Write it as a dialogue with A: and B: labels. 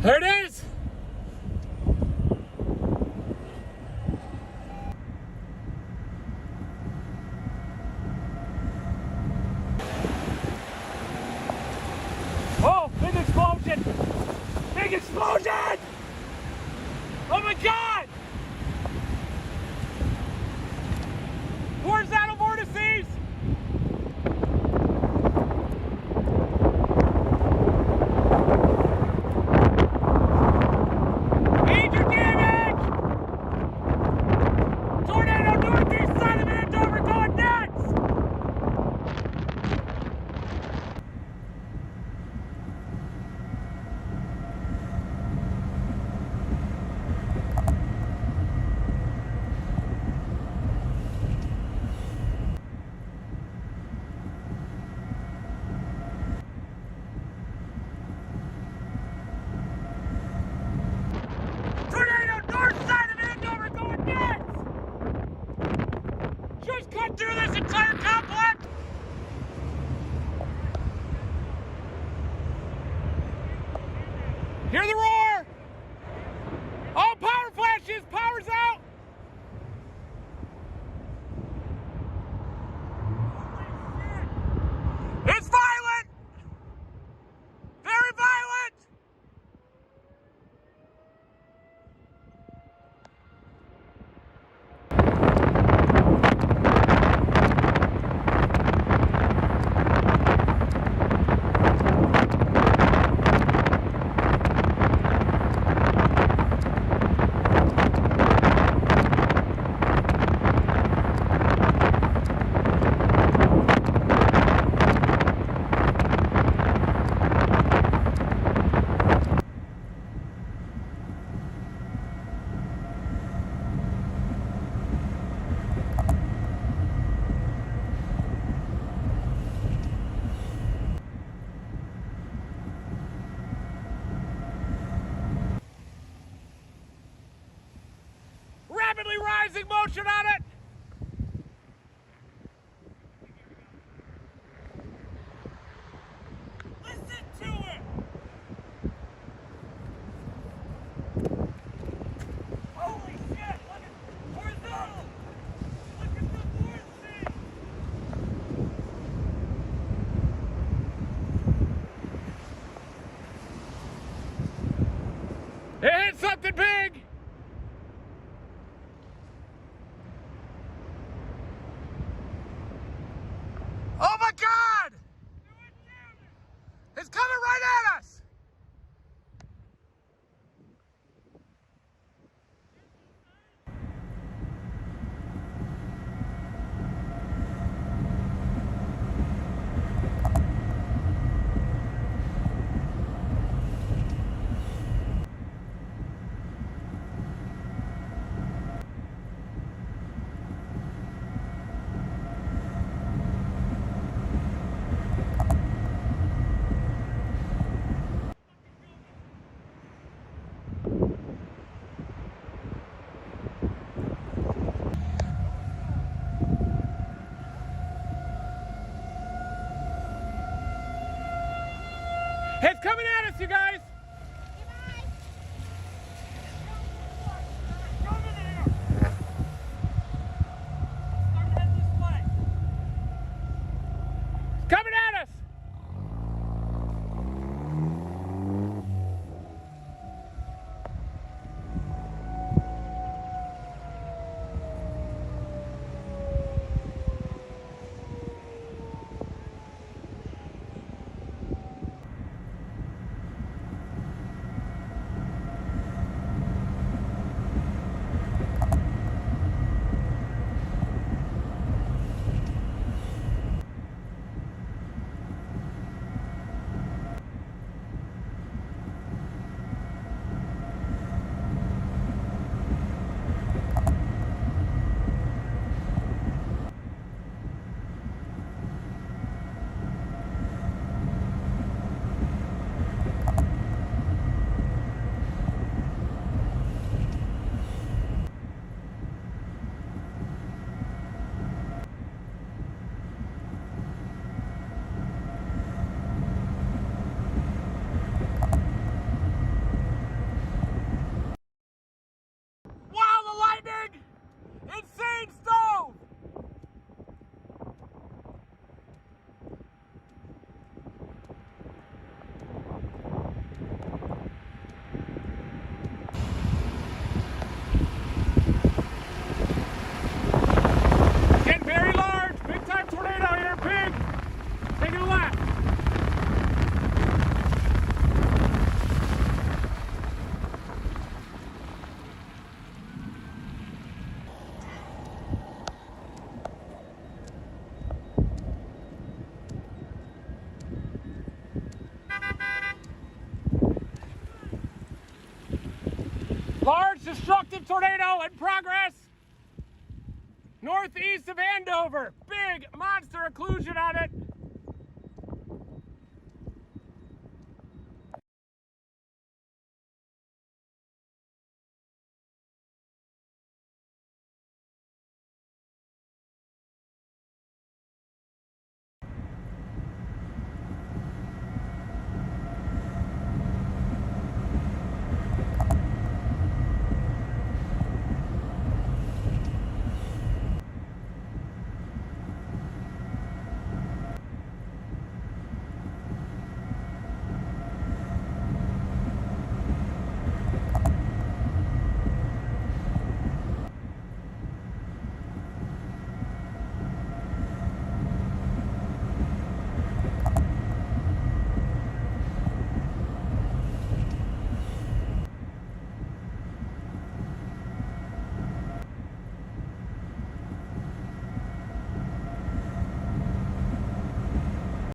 A: There it is! Oh, big explosion! Big explosion! Oh my God! Horizontal vortices! Major damage! Tornado northeast side of Andover going nuts! Tornado north side of Andover going nuts! Just cut through this entire complex! Hear the roar! All power flashes! Power's out! It's violent! Very violent! Rapidly rising motion on it! Listen to it! Holy shit! Look at horizontal! Look at the vortex! It hit something big! Oh my God! It's coming right at us! It's coming at us, you guys! Coming at us!
B: Destructive tornado in progress. Northeast of Andover. Big monster occlusion on it.